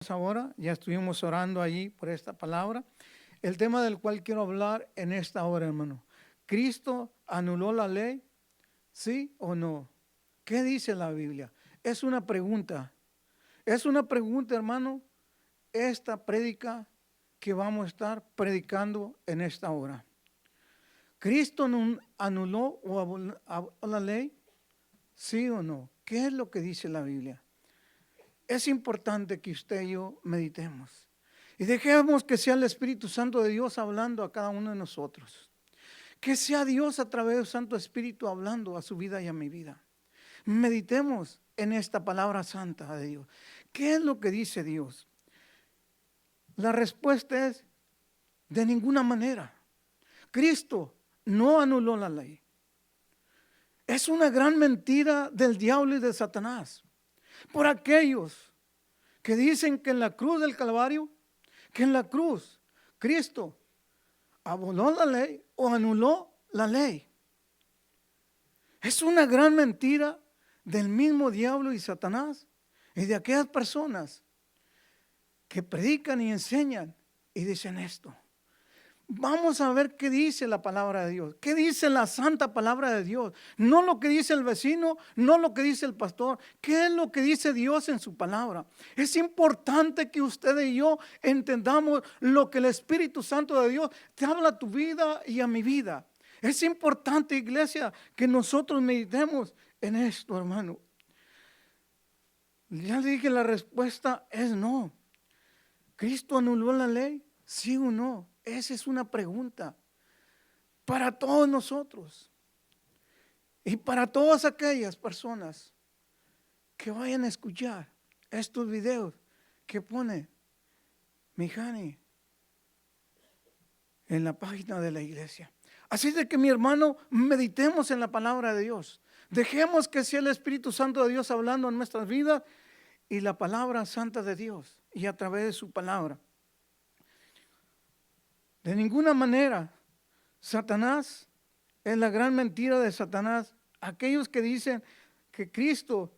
tenemos ahora, ya estuvimos orando allí por esta palabra. El tema del cual quiero hablar en esta hora, hermano. ¿Cristo anuló la ley? ¿Sí o no? ¿Qué dice la Biblia? Es una pregunta. Es una pregunta, hermano, esta prédica que vamos a estar predicando en esta hora. ¿Cristo anuló o abolió la ley? ¿Sí o no? ¿Qué es lo que dice la Biblia? Es importante que usted y yo meditemos. Y dejemos que sea el Espíritu Santo de Dios hablando a cada uno de nosotros. Que sea Dios a través del Santo Espíritu hablando a su vida y a mi vida. Meditemos en esta palabra santa de Dios. ¿Qué es lo que dice Dios? La respuesta es de ninguna manera. Cristo no anuló la ley. Es una gran mentira del diablo y de Satanás. Por aquellos que dicen que en la cruz del Calvario, que en la cruz Cristo abolió la ley o anuló la ley. Es una gran mentira del mismo diablo y Satanás y de aquellas personas que predican y enseñan y dicen esto. Vamos a ver qué dice la palabra de Dios, qué dice la santa palabra de Dios, no lo que dice el vecino, no lo que dice el pastor, qué es lo que dice Dios en su palabra. Es importante que usted y yo entendamos lo que el Espíritu Santo de Dios te habla a tu vida y a mi vida. Es importante, iglesia, que nosotros meditemos en esto, hermano. Ya le dije, la respuesta es no. ¿Cristo anuló la ley? ¿Sí o no? Esa es una pregunta para todos nosotros y para todas aquellas personas que vayan a escuchar estos videos que pone Mijani en la página de la iglesia. Así de que, mi hermano, meditemos en la palabra de Dios. Dejemos que sea el Espíritu Santo de Dios hablando en nuestras vidas y la palabra santa de Dios y a través de su palabra. De ninguna manera, Satanás es la gran mentira de Satanás. Aquellos que dicen que Cristo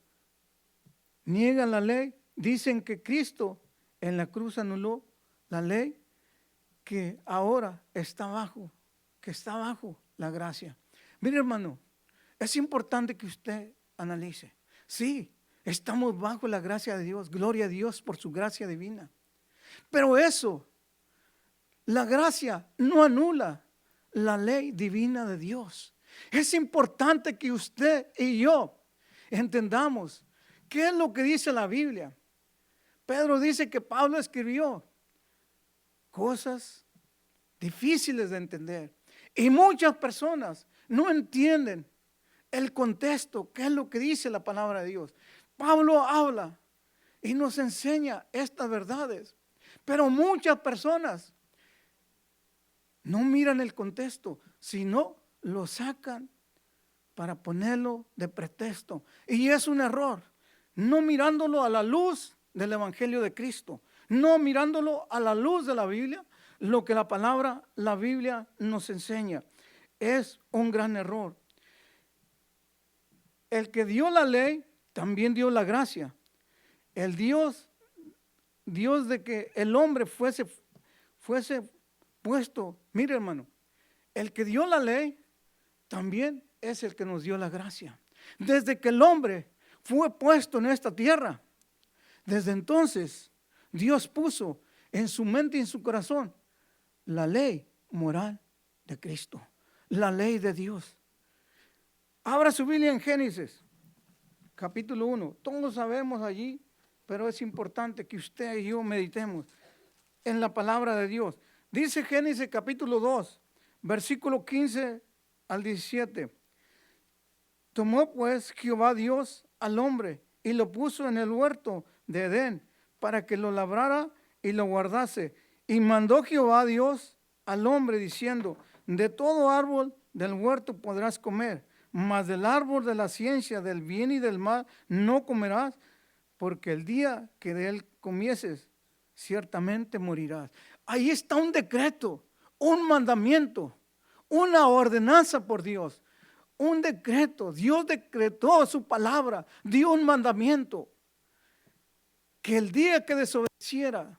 niega la ley, dicen que Cristo en la cruz anuló la ley, que ahora está bajo, que está bajo la gracia. Mire, hermano, es importante que usted analice. Sí, estamos bajo la gracia de Dios, gloria a Dios por su gracia divina. Pero eso, la gracia no anula la ley divina de Dios. Es importante que usted y yo entendamos qué es lo que dice la Biblia. Pedro dice que Pablo escribió cosas difíciles de entender. Y muchas personas no entienden el contexto, qué es lo que dice la palabra de Dios. Pablo habla y nos enseña estas verdades. Pero muchas personas no miran el contexto, sino lo sacan para ponerlo de pretexto. Y es un error, no mirándolo a la luz del Evangelio de Cristo, no mirándolo a la luz de la Biblia, lo que la Biblia nos enseña. Es un gran error. El que dio la ley, también dio la gracia. El Dios de que el hombre fuese puesto, mire, hermano, el que dio la ley también es el que nos dio la gracia. Desde que el hombre fue puesto en esta tierra, desde entonces Dios puso en su mente y en su corazón la ley moral de Cristo, la ley de Dios. Abra su Biblia en Génesis, capítulo 1. Todos sabemos allí, pero es importante que usted y yo meditemos en la palabra de Dios. Dice Génesis capítulo 2, versículo 15 al 17. Tomó pues Jehová Dios al hombre y lo puso en el huerto de Edén para que lo labrara y lo guardase. Y mandó Jehová Dios al hombre diciendo: de todo árbol del huerto podrás comer, mas del árbol de la ciencia del bien y del mal no comerás, porque el día que de él comieses, ciertamente morirás. Ahí está un decreto, un mandamiento, una ordenanza por Dios, un decreto. Dios decretó su palabra, dio un mandamiento, que el día que desobedezcas hiciera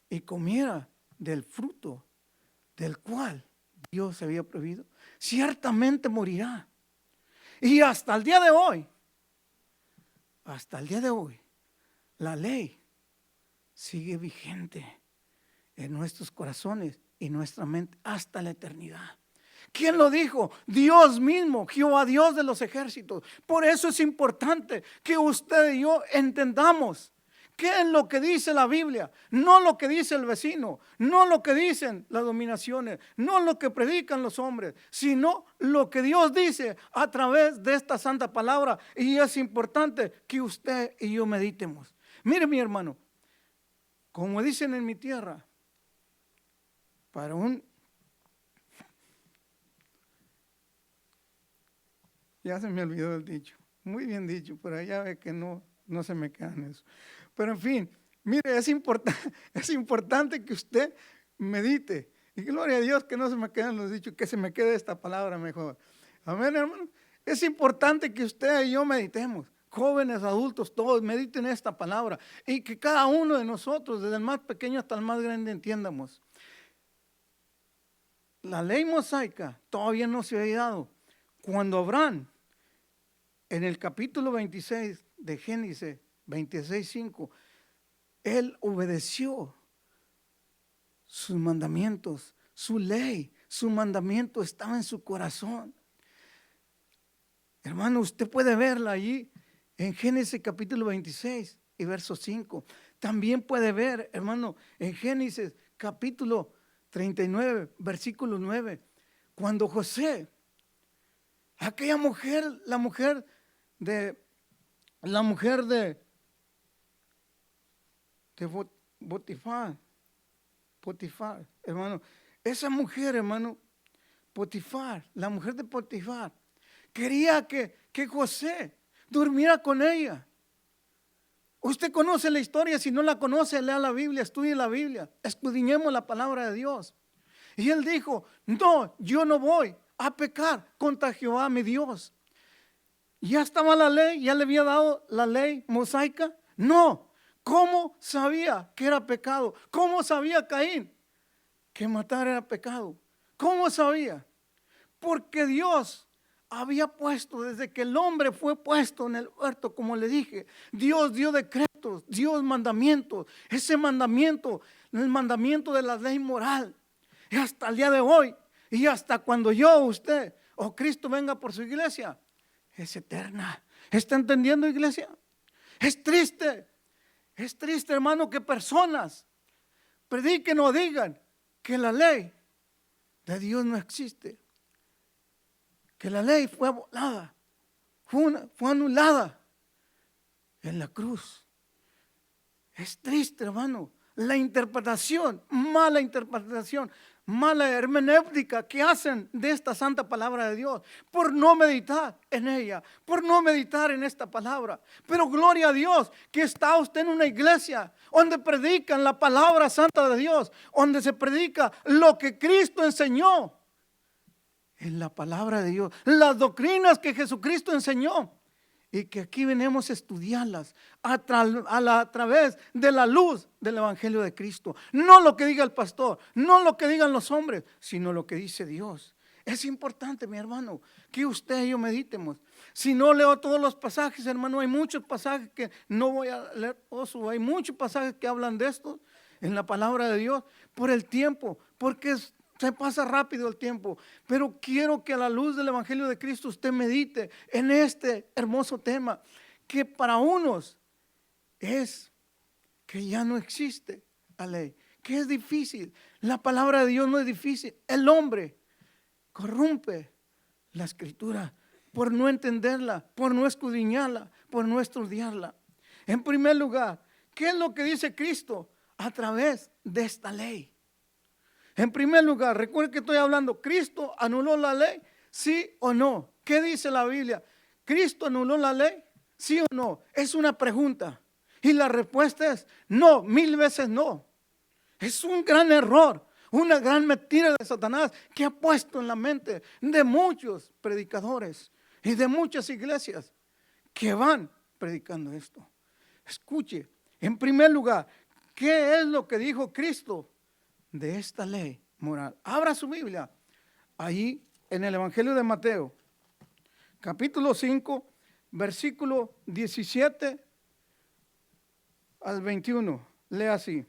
y comiera del fruto del cual Dios había prohibido, ciertamente morirá. Y hasta el día de hoy, la ley sigue vigente en nuestros corazones y nuestra mente hasta la eternidad. ¿Quién lo dijo? Dios mismo, Jehová Dios de los ejércitos. Por eso es importante que usted y yo entendamos qué es lo que dice la Biblia, no lo que dice el vecino, no lo que dicen las dominaciones, no lo que predican los hombres, sino lo que Dios dice a través de esta santa palabra. Y es importante que usted y yo meditemos. Mire, mi hermano, como dicen en mi tierra, ya se me olvidó el dicho, muy bien dicho, pero ya ve que no se me queda en eso. Pero en fin, mire, es importante que usted medite. Y gloria a Dios que no se me quedan los dichos, que se me quede esta palabra mejor. Amén, hermano. Es importante que usted y yo meditemos. Jóvenes, adultos, todos mediten esta palabra. Y que cada uno de nosotros, desde el más pequeño hasta el más grande, entiendamos. La ley mosaica todavía no se había dado. Cuando Abraham, en el capítulo 26 de Génesis 26:5, él obedeció sus mandamientos, su ley, su mandamiento estaba en su corazón. Hermano, usted puede verla allí en Génesis capítulo 26 y verso 5. También puede ver, hermano, en Génesis capítulo 39, versículo 9, cuando José, aquella mujer, la mujer de Potifar, hermano, esa mujer, hermano, Potifar, la mujer de Potifar, quería que José durmiera con ella. Usted conoce la historia, si no la conoce, lea la Biblia, estudie la Biblia, escudriñemos la palabra de Dios. Y él dijo, no, yo no voy a pecar contra Jehová mi Dios. ¿Ya estaba la ley? ¿Ya le había dado la ley mosaica? No. ¿Cómo sabía que era pecado? ¿Cómo sabía Caín que matar era pecado? ¿Cómo sabía? Porque Dios había puesto, desde que el hombre fue puesto en el huerto, como le dije, Dios dio decretos, dio mandamientos. Ese mandamiento, el mandamiento de la ley moral, y hasta el día de hoy, y hasta cuando yo, usted o Cristo venga por su iglesia, es eterna. ¿Está entendiendo, iglesia? Es triste, hermano, que personas prediquen o digan que la ley de Dios no existe, que la ley fue abolada, fue anulada en la cruz. Es triste, hermano, la interpretación, mala hermenéutica que hacen de esta santa palabra de Dios, por no meditar en ella, por no meditar en esta palabra. Pero gloria a Dios que está usted en una iglesia donde predican la palabra santa de Dios, donde se predica lo que Cristo enseñó en la palabra de Dios, las doctrinas que Jesucristo enseñó. Y que aquí venimos a estudiarlas a través de la luz del Evangelio de Cristo. No lo que diga el pastor, no lo que digan los hombres, sino lo que dice Dios. Es importante, mi hermano, que usted y yo meditemos. Si no leo todos los pasajes, hermano, hay muchos pasajes que no voy a leer. Hay muchos pasajes que hablan de esto en la palabra de Dios por el tiempo, porque se pasa rápido el tiempo, pero quiero que a la luz del Evangelio de Cristo usted medite en este hermoso tema, que para unos es que ya no existe la ley, que es difícil. La palabra de Dios no es difícil. El hombre corrompe la escritura por no entenderla, por no escudriñarla, por no estudiarla. En primer lugar, ¿qué es lo que dice Cristo a través de esta ley? En primer lugar, recuerden que estoy hablando, ¿Cristo anuló la ley? ¿Sí o no? ¿Qué dice la Biblia? ¿Cristo anuló la ley? ¿Sí o no? Es una pregunta. Y la respuesta es no, 1000 veces no. Es un gran error, una gran mentira de Satanás que ha puesto en la mente de muchos predicadores y de muchas iglesias que van predicando esto. Escuche, en primer lugar, ¿Qué es lo que dijo Cristo de esta ley moral? Abra su Biblia ahí en el Evangelio de Mateo, capítulo 5, versículo 17 al 21. Lea así: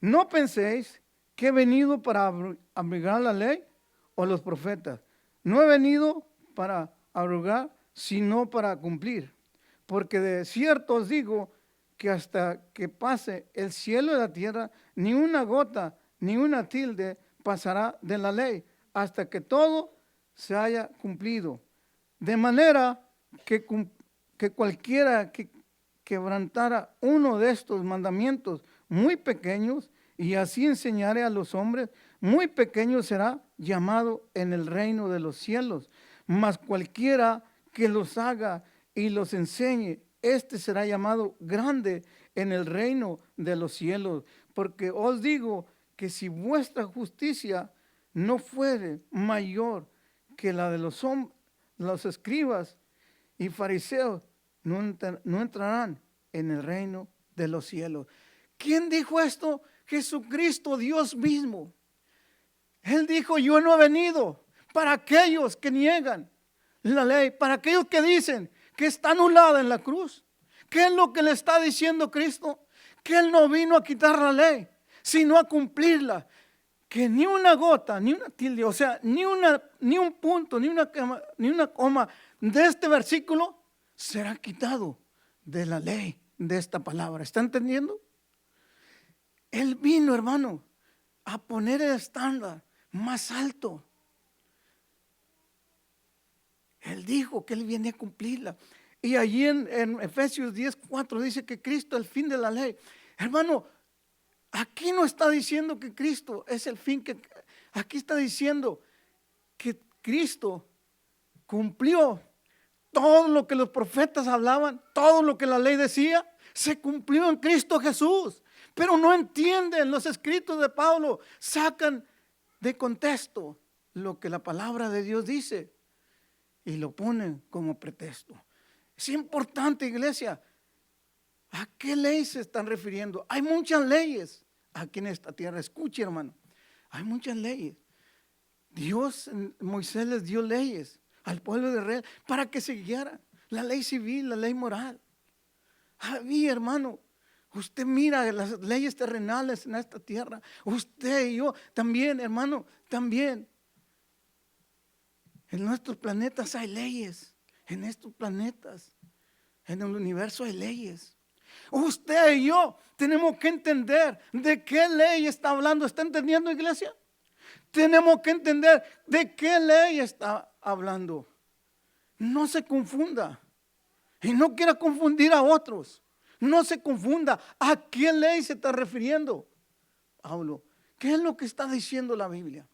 no penséis que he venido para abrogar la ley o los profetas. No he venido para abrogar, sino para cumplir. Porque de cierto os digo que hasta que pase el cielo y la tierra, ni una gota, ni una tilde pasará de la ley, hasta que todo se haya cumplido. De manera que cualquiera que quebrantara uno de estos mandamientos muy pequeños, y así enseñare a los hombres, muy pequeño será llamado en el reino de los cielos. Mas cualquiera que los haga y los enseñe, este será llamado grande en el reino de los cielos. Porque os digo que si vuestra justicia no fuere mayor que la de los escribas y fariseos, no entrarán en el reino de los cielos. ¿Quién dijo esto? Jesucristo, Dios mismo. Él dijo: yo no he venido para aquellos que niegan la ley, para aquellos que dicen que está anulada en la cruz. ¿Qué es lo que le está diciendo Cristo? Que Él no vino a quitar la ley, sino a cumplirla. Que ni una gota, ni una tilde, o sea, ni un punto, ni una coma de este versículo será quitado de la ley, de esta palabra. ¿Está entendiendo? Él vino, hermano, a poner el estándar más alto. Él dijo que Él viene a cumplirla. Y allí en Efesios 10:4 dice que Cristo es el fin de la ley. Hermano, aquí no está diciendo que Cristo es el fin, aquí está diciendo que Cristo cumplió todo lo que los profetas hablaban, todo lo que la ley decía, se cumplió en Cristo Jesús. Pero no entienden los escritos de Pablo, sacan de contexto lo que la palabra de Dios dice y lo ponen como pretexto. Es importante, iglesia, ¿a qué ley se están refiriendo? Hay muchas leyes aquí en esta tierra. Escuche, hermano, hay muchas leyes. Dios, Moisés les dio leyes al pueblo de Israel para que se guiaran. La ley civil, la ley moral. Había, hermano, usted mira las leyes terrenales en esta tierra. Usted y yo también, hermano, también. En nuestros planetas hay leyes. En estos planetas, en el universo hay leyes. Usted y yo tenemos que entender de qué ley está hablando. ¿Está entendiendo, iglesia? Tenemos que entender de qué ley está hablando. No se confunda. Y no quiera confundir a otros. No se confunda. ¿A qué ley se está refiriendo Pablo? ¿Qué es lo que está diciendo la Biblia?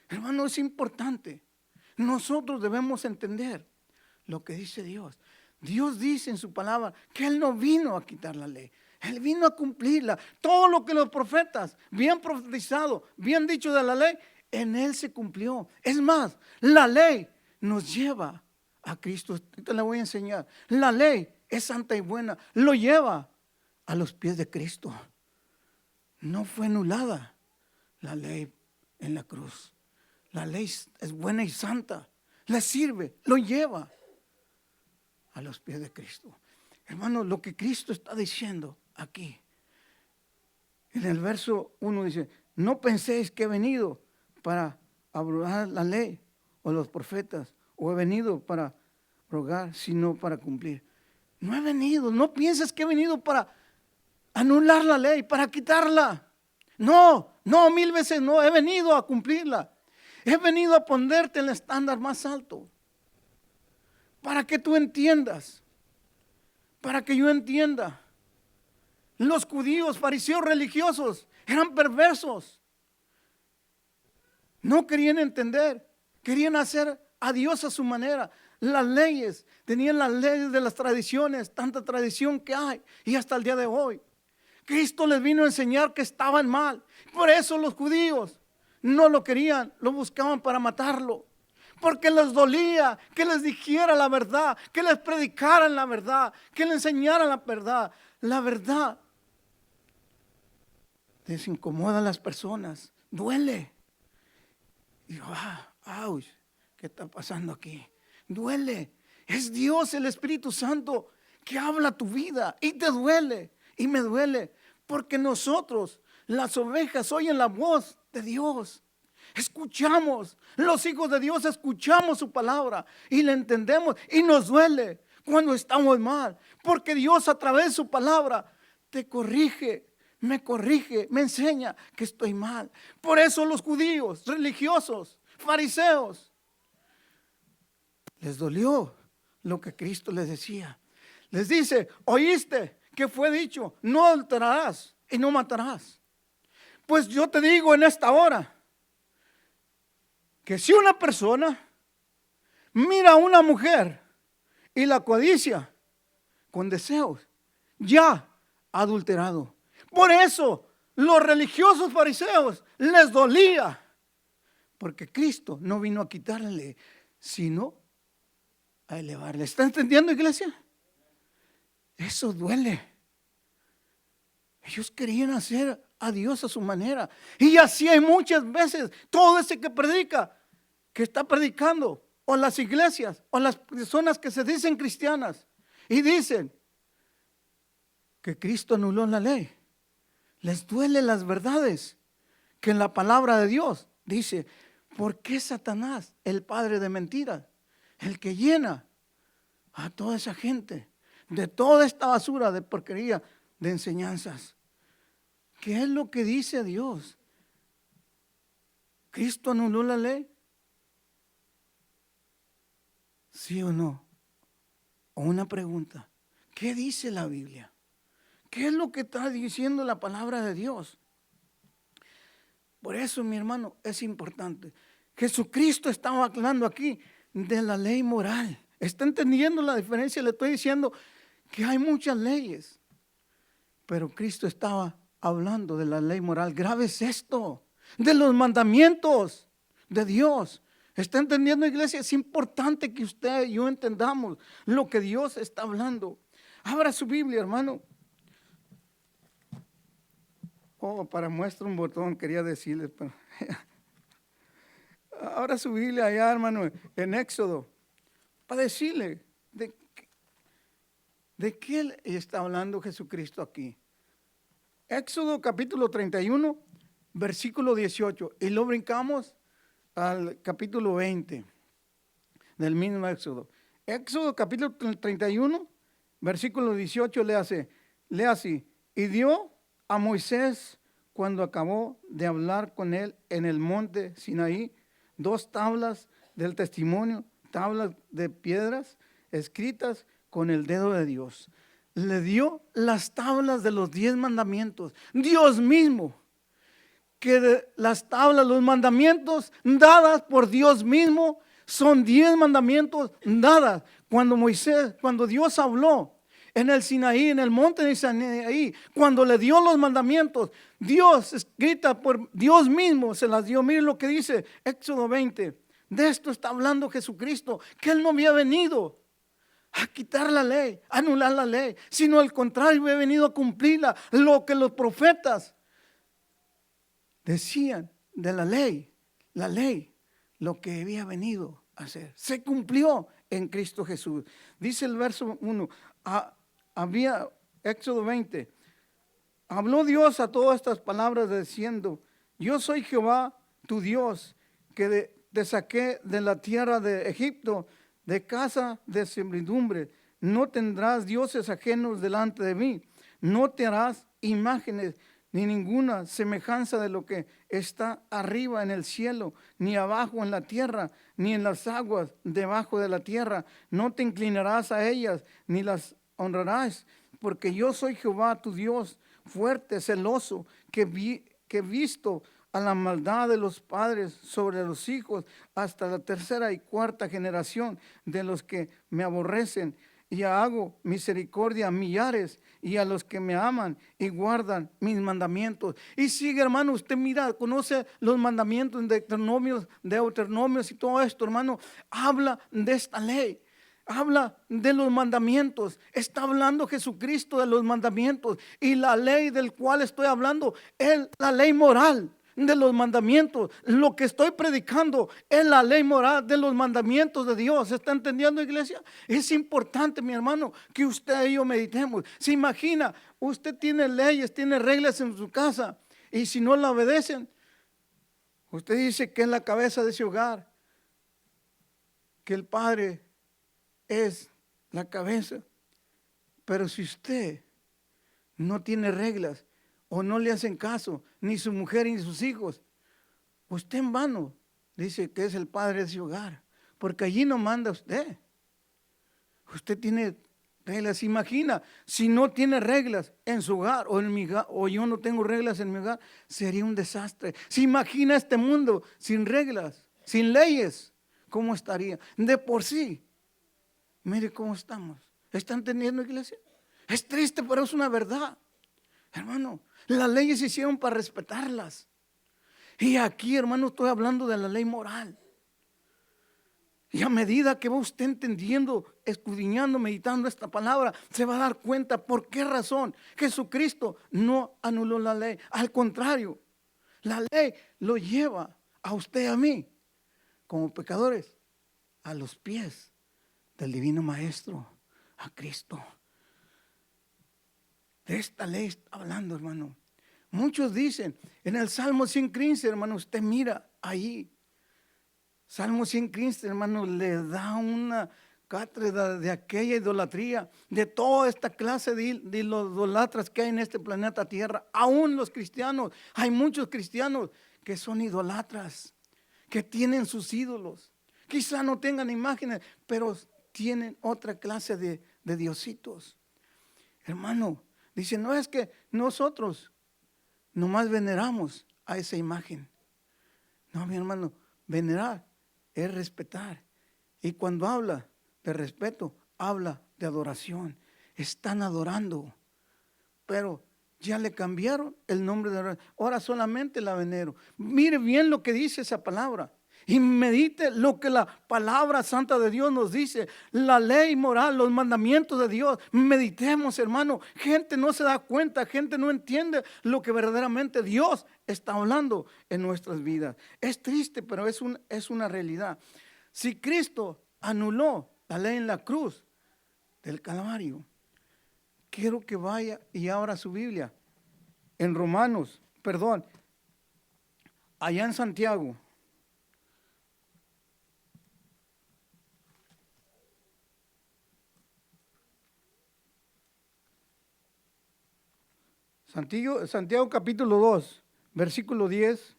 Hermano, es importante. Nosotros debemos entender lo que dice Dios. Dios dice en su palabra que Él no vino a quitar la ley. Él vino a cumplirla. Todo lo que los profetas habían profetizado, habían dicho de la ley, en Él se cumplió. Es más, la ley nos lleva a Cristo. Te la voy a enseñar. La ley es santa y buena. Lo lleva a los pies de Cristo. No fue anulada la ley en la cruz. La ley es buena y santa. Le sirve, lo lleva a los pies de Cristo. Hermano, lo que Cristo está diciendo aquí, en el verso 1 dice: no penséis que he venido para abrogar la ley o los profetas, o he venido para abrogar, sino para cumplir. No he venido, no pienses que he venido para anular la ley, para quitarla. No, mil veces no, he venido a cumplirla. He venido a ponerte el estándar más alto. Para que tú entiendas, para que yo entienda. Los judíos, fariseos religiosos, eran perversos. No querían entender, querían hacer a Dios a su manera. Las leyes, tenían las leyes de las tradiciones, tanta tradición que hay, y hasta el día de hoy. Cristo les vino a enseñar que estaban mal. Por eso los judíos no lo querían, lo buscaban para matarlo. Porque les dolía que les dijera la verdad, que les predicaran la verdad, que les enseñaran la verdad. La verdad les incomoda a las personas, duele. Y yo, ouch, ¿qué está pasando aquí? Duele. Es Dios, el Espíritu Santo, que habla tu vida y te duele y me duele, porque nosotros, las ovejas, oyen la voz de Dios. Escuchamos, los hijos de Dios escuchamos su palabra y la entendemos y nos duele cuando estamos mal, porque Dios a través de su palabra te corrige, me enseña que estoy mal. Por eso los judíos, religiosos, fariseos, les dolió lo que Cristo les decía. Les dice, oíste que fue dicho, no adulterarás y no matarás. Pues yo te digo en esta hora, que si una persona mira a una mujer y la codicia con deseos, ya ha adulterado. Por eso los religiosos fariseos les dolía, porque Cristo no vino a quitarle, sino a elevarle. ¿Está entendiendo, iglesia? Eso duele. Ellos querían hacer a Dios a su manera. Y así hay muchas veces. Todo ese que predica, que está predicando, o las iglesias, o las personas que se dicen cristianas, y dicen que Cristo anuló la ley. Les duele las verdades que en la palabra de Dios dice, ¿por qué Satanás, el padre de mentiras, el que llena a toda esa gente de toda esta basura de porquería de enseñanzas? ¿Qué es lo que dice Dios? ¿Cristo anuló la ley? ¿Sí o no? O una pregunta, ¿qué dice la Biblia? ¿Qué es lo que está diciendo la palabra de Dios? Por eso, mi hermano, es importante. Jesucristo estaba hablando aquí de la ley moral. ¿Está entendiendo la diferencia? Le estoy diciendo que hay muchas leyes, pero Cristo estaba hablando de la ley moral. Grave es esto, de los mandamientos de Dios. ¿Está entendiendo, iglesia? Es importante que usted y yo entendamos lo que Dios está hablando. Abra su Biblia, hermano. Para muestra un botón, quería decirles. Pero abra su Biblia allá, hermano, en Éxodo, para decirle de qué está hablando Jesucristo aquí. Éxodo capítulo 31, versículo 18. Y lo brincamos al capítulo 20 del mismo Éxodo. Éxodo capítulo 31, versículo 18 lee así. Y dio a Moisés, cuando acabó de hablar con él en el monte Sinaí, 2 tablas del testimonio, tablas de piedras escritas con el dedo de Dios. Le dio las tablas de los 10 mandamientos. Dios mismo, que las tablas, los mandamientos dadas por Dios mismo, son 10 mandamientos dadas cuando Dios habló en el Sinaí, en el monte de Sinaí, cuando le dio los mandamientos, Dios, escrita por Dios mismo, se las dio. Miren lo que dice Éxodo 20. De esto está hablando Jesucristo, que Él no había venido a quitar la ley, a anular la ley, sino al contrario, había venido a cumplirla. Lo que los profetas decían de la ley, lo que había venido a hacer, se cumplió en Cristo Jesús. Dice el verso 1, Éxodo 20, habló Dios a todas estas palabras diciendo, yo soy Jehová tu Dios, que te saqué de la tierra de Egipto, de casa de servidumbre. No tendrás dioses ajenos delante de mí, no te harás imágenes ni ninguna semejanza de lo que está arriba en el cielo, ni abajo en la tierra, ni en las aguas debajo de la tierra. No te inclinarás a ellas, ni las honrarás, porque yo soy Jehová tu Dios, fuerte, celoso, que visto a la maldad de los padres sobre los hijos hasta la 3ª y 4ª generación de los que me aborrecen, y hago misericordia a millares y a los que me aman y guardan mis mandamientos. Y sigue, hermano, usted mira, conoce los mandamientos de Deuteronomios y todo esto, hermano, habla de esta ley. habla de los mandamientos. Está hablando Jesucristo de los mandamientos. Y la ley del cual estoy hablando es la ley moral de los mandamientos. Lo que estoy predicando es la ley moral de los mandamientos de Dios. ¿Está entendiendo, iglesia? Es importante, mi hermano, que usted y yo meditemos. Se imagina, usted tiene leyes, tiene reglas en su casa, y si no la obedecen, usted dice que es la cabeza de ese hogar, que el padre es la cabeza. Pero si usted no tiene reglas o no le hacen caso, ni su mujer ni sus hijos, usted en vano dice que es el padre de ese hogar, porque allí no manda usted. Usted tiene reglas. Imagina, si no tiene reglas en su hogar o en mi hogar, o yo no tengo reglas en mi hogar, sería un desastre. Se imagina este mundo sin reglas, sin leyes, ¿cómo estaría? De por sí, mire cómo estamos. ¿Está entendiendo, iglesia? Es triste, pero es una verdad. Hermano, las leyes se hicieron para respetarlas. Y aquí, hermano, estoy hablando de la ley moral. Y a medida que va usted entendiendo, escudriñando, meditando esta palabra, se va a dar cuenta por qué razón Jesucristo no anuló la ley. Al contrario, la ley lo lleva a usted y a mí, como pecadores, a los pies del divino Maestro, a Cristo. De esta ley está hablando, hermano. Muchos dicen, en el Salmo 115, hermano, usted mira ahí. Salmo 115, hermano, le da una cátedra de aquella idolatría, de toda esta clase de los idolatras que hay en este planeta Tierra. Aún los cristianos, hay muchos cristianos que son idolatras, que tienen sus ídolos. Quizá no tengan imágenes, pero tienen otra clase de diositos. Hermano, dice, no es que nosotros nomás veneramos a esa imagen. No, mi hermano, venerar es respetar. Y cuando habla de respeto, habla de adoración. Están adorando, pero ya le cambiaron el nombre de adoración. Ahora solamente la venero. Mire bien lo que dice esa palabra. Y medite lo que la palabra santa de Dios nos dice. La ley moral, los mandamientos de Dios. Meditemos, hermano. Gente no se da cuenta, gente no entiende lo que verdaderamente Dios está hablando en nuestras vidas. Es triste, pero es una realidad. Si Cristo anuló la ley en la cruz del Calvario, quiero que vaya y abra su Biblia en allá en Santiago. Santiago capítulo 2, versículo 10.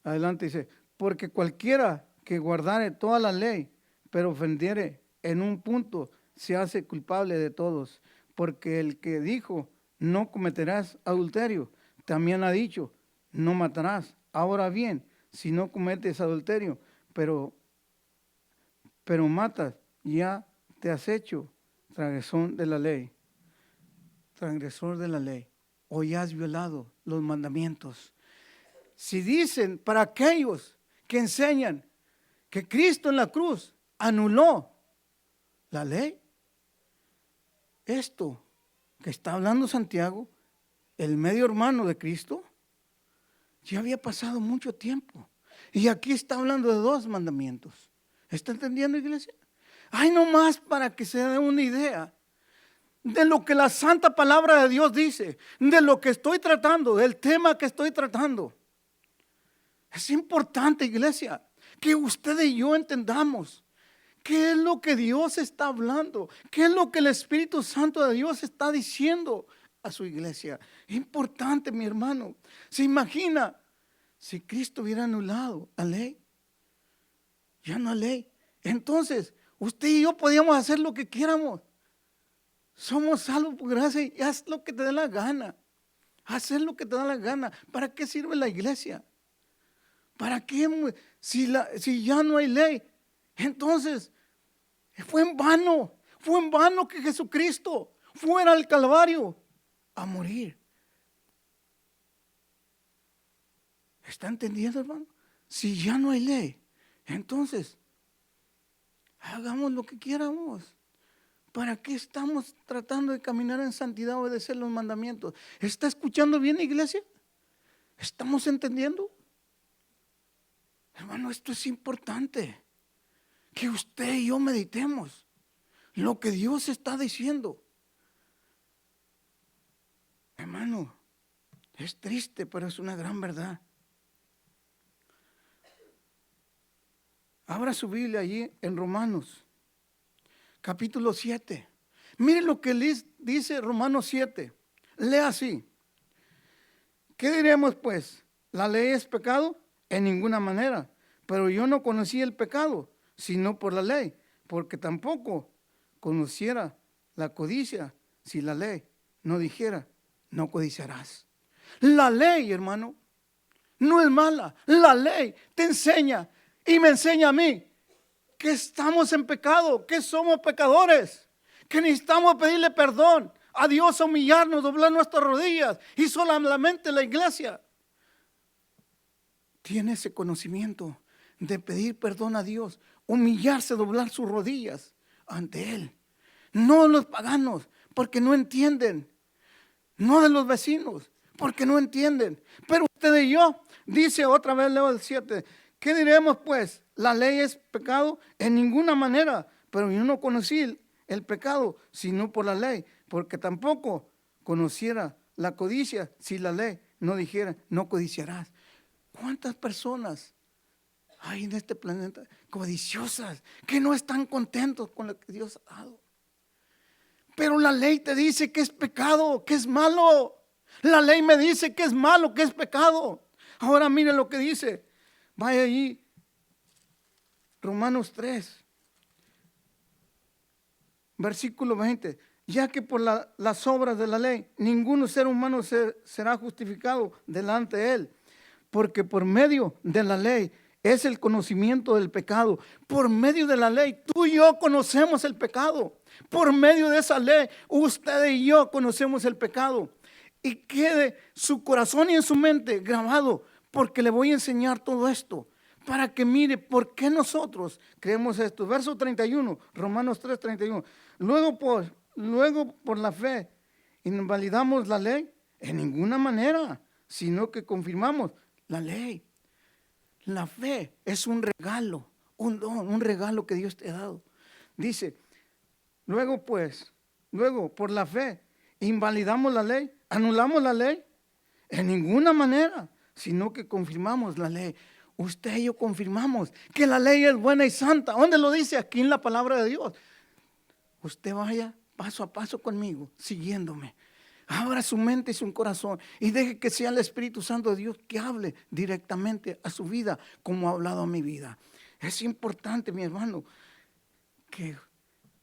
Adelante dice, porque cualquiera que guardare toda la ley, pero ofendiere en un punto, se hace culpable de todos. Porque el que dijo, no cometerás adulterio, también ha dicho, no matarás. Ahora bien, si no cometes adulterio, pero matas, ya te has hecho transgresor de la ley. Transgresor de la ley, o ya has violado los mandamientos. Si dicen para aquellos que enseñan que Cristo en la cruz anuló la ley, esto que está hablando Santiago, el medio hermano de Cristo, ya había pasado mucho tiempo. Y aquí está hablando de 2 mandamientos. ¿Está entendiendo, iglesia? Hay nomás para que se dé una idea de lo que la santa palabra de Dios dice, de lo que estoy tratando, del tema que estoy tratando. Es importante, iglesia, que usted y yo entendamos qué es lo que Dios está hablando, qué es lo que el Espíritu Santo de Dios está diciendo a su iglesia. Es importante, mi hermano. ¿Se imagina si Cristo hubiera anulado la ley? Ya no hay ley. Entonces, usted y yo podíamos hacer lo que quieramos. Somos salvos por gracia y haz lo que te dé la gana. Hacer lo que te da la gana. ¿Para qué sirve la iglesia? ¿Para qué? Si ya no hay ley. Entonces, fue en vano que Jesucristo fuera al Calvario a morir. ¿Está entendiendo, hermano? Si ya no hay ley, entonces hagamos lo que quieramos. ¿Para qué estamos tratando de caminar en santidad, obedecer los mandamientos? ¿Está escuchando bien, iglesia? ¿Estamos entendiendo? Hermano, esto es importante. Que usted y yo meditemos lo que Dios está diciendo. Hermano, es triste, pero es una gran verdad. Abra su Biblia allí en Romanos, capítulo 7. Miren lo que dice Romanos 7. Lea así. ¿Qué diremos pues? ¿La ley es pecado? En ninguna manera. Pero yo no conocí el pecado, sino por la ley, porque tampoco conociera la codicia si la ley no dijera, no codiciarás. La ley, hermano, no es mala. La ley te enseña y me enseña a mí que estamos en pecado, que somos pecadores, que necesitamos pedirle perdón a Dios, humillarnos, doblar nuestras rodillas. Y solamente la iglesia tiene ese conocimiento de pedir perdón a Dios, humillarse, doblar sus rodillas ante Él. No los paganos, porque no entienden. No de los vecinos, porque no entienden. Pero usted y yo, dice otra vez, leo el 7. ¿Qué diremos pues? ¿La ley es pecado? En ninguna manera. Pero yo no conocí el pecado, sino por la ley, porque tampoco conociera la codicia si la ley no dijera, no codiciarás. ¿Cuántas personas hay en este planeta codiciosas que no están contentos con lo que Dios ha dado? Pero la ley te dice que es pecado, que es malo. La ley me dice que es malo, que es pecado. Ahora mire lo que dice. Vaya allí, Romanos 3, versículo 20. Ya que por las obras de la ley, ningún ser humano será justificado delante de él. Porque por medio de la ley es el conocimiento del pecado. Por medio de la ley, tú y yo conocemos el pecado. Por medio de esa ley, usted y yo conocemos el pecado. Y quede su corazón y en su mente grabado, porque le voy a enseñar todo esto, para que mire por qué nosotros creemos esto. Verso 31, Romanos 3, 31. Luego por la fe, ¿invalidamos la ley? En ninguna manera, sino que confirmamos la ley. La fe es un regalo, un don, un regalo que Dios te ha dado. Dice, luego por la fe, ¿invalidamos la ley? ¿Anulamos la ley? En ninguna manera, sino que confirmamos la ley. Usted y yo confirmamos que la ley es buena y santa. ¿Dónde lo dice? Aquí en la palabra de Dios. Usted vaya paso a paso conmigo, siguiéndome. Abra su mente y su corazón y deje que sea el Espíritu Santo de Dios que hable directamente a su vida como ha hablado a mi vida. Es importante, mi hermano, que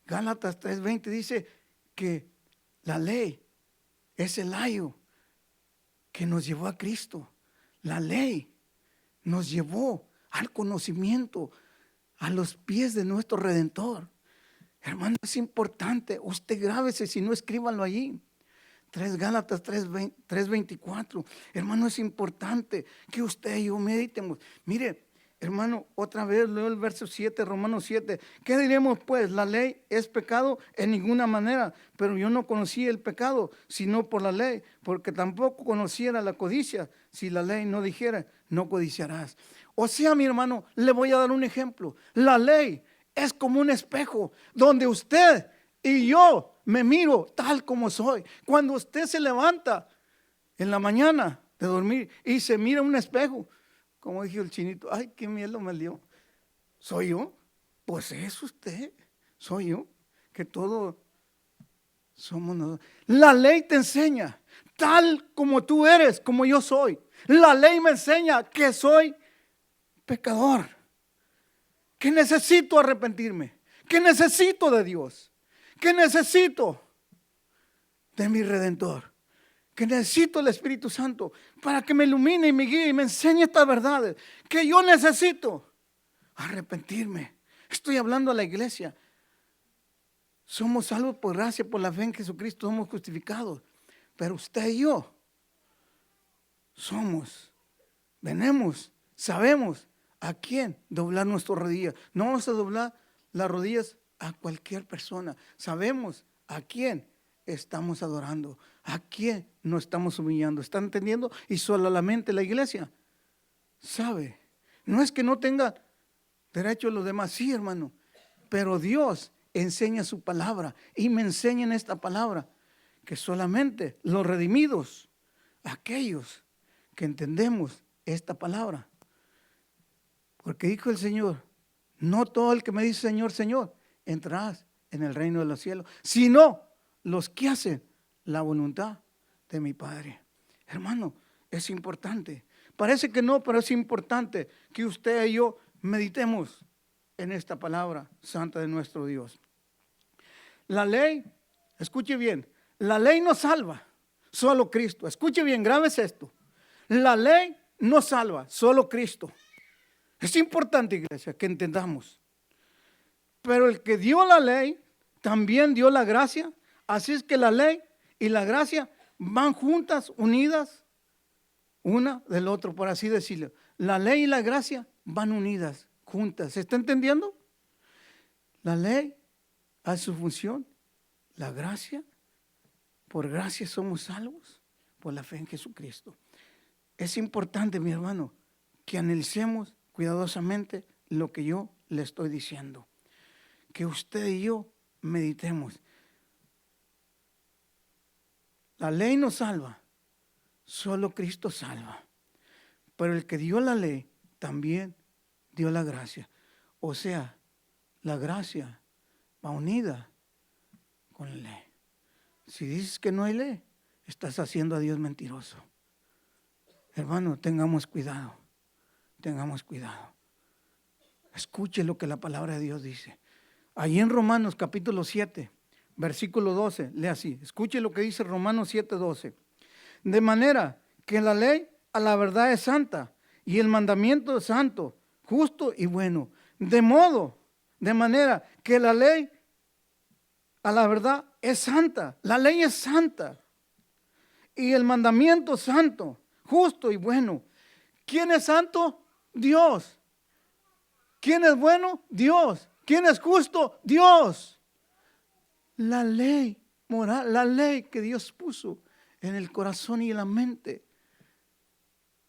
Gálatas 3:20 dice que la ley es el ayo que nos llevó a Cristo. La ley nos llevó al conocimiento, a los pies de nuestro Redentor. Hermano, es importante. Usted grábese, si no, escríbanlo allí. Gálatas 3:24. Hermano, es importante que usted y yo meditemos. Mire, hermano, otra vez leo el verso 7, Romanos 7. ¿Qué diremos pues? ¿La ley es pecado? En ninguna manera. Pero yo no conocí el pecado, sino por la ley, porque tampoco conociera la codicia, si la ley no dijera, no codiciarás. O sea, mi hermano, le voy a dar un ejemplo. La ley es como un espejo donde usted y yo me miro tal como soy. Cuando usted se levanta en la mañana de dormir y se mira en un espejo, como dijo el chinito, ay, qué miedo me dio. ¿Soy yo? Pues es usted, soy yo, que todos somos nosotros. La ley te enseña, tal como tú eres, como yo soy. La ley me enseña que soy pecador, que necesito arrepentirme, que necesito de Dios, que necesito de mi Redentor, que necesito el Espíritu Santo para que me ilumine y me guíe y me enseñe estas verdades, que yo necesito arrepentirme. Estoy hablando a la iglesia. Somos salvos por gracia, por la fe en Jesucristo, somos justificados. Pero usted y yo sabemos a quién doblar nuestras rodillas. No vamos a doblar las rodillas a cualquier persona. Sabemos a quién estamos adorando, a quién nos estamos humillando. ¿Están entendiendo? Y solamente la iglesia sabe. No es que no tenga derecho los demás, sí, hermano, pero Dios enseña su palabra y me enseña en esta palabra que solamente los redimidos, aquellos que entendemos esta palabra, porque dijo el Señor, no todo el que me dice Señor, Señor, entrarás en el reino de los cielos, sino los que hacen la voluntad de mi Padre. Hermano, es importante. Parece que no, pero es importante que usted y yo meditemos en esta palabra santa de nuestro Dios. La ley, escuche bien, la ley no salva, solo Cristo. Escuche bien, grábese esto. La ley no salva, solo Cristo. Es importante, iglesia, que entendamos. Pero el que dio la ley, también dio la gracia. Así es que la ley y la gracia van juntas, unidas, una del otro, por así decirlo. La ley y la gracia van unidas, juntas. ¿Se está entendiendo? La ley hace su función. La gracia, por gracia somos salvos, por la fe en Jesucristo. Es importante, mi hermano, que analicemos cuidadosamente lo que yo le estoy diciendo. Que usted y yo meditemos. La ley no salva, solo Cristo salva. Pero el que dio la ley también dio la gracia. O sea, la gracia va unida con la ley. Si dices que no hay ley, estás haciendo a Dios mentiroso. Hermano, tengamos cuidado. Tengamos cuidado. Escuche lo que la palabra de Dios dice. Allí en Romanos capítulo 7, versículo 12, lee así. Escuche lo que dice Romanos 7, 12. De manera que la ley a la verdad es santa y el mandamiento es santo, justo y bueno. De manera que la ley a la verdad es santa. La ley es santa y el mandamiento es santo, justo y bueno. ¿Quién es santo? Dios. ¿Quién es bueno? Dios. ¿Quién es justo? Dios. La ley moral, la ley que Dios puso en el corazón y en la mente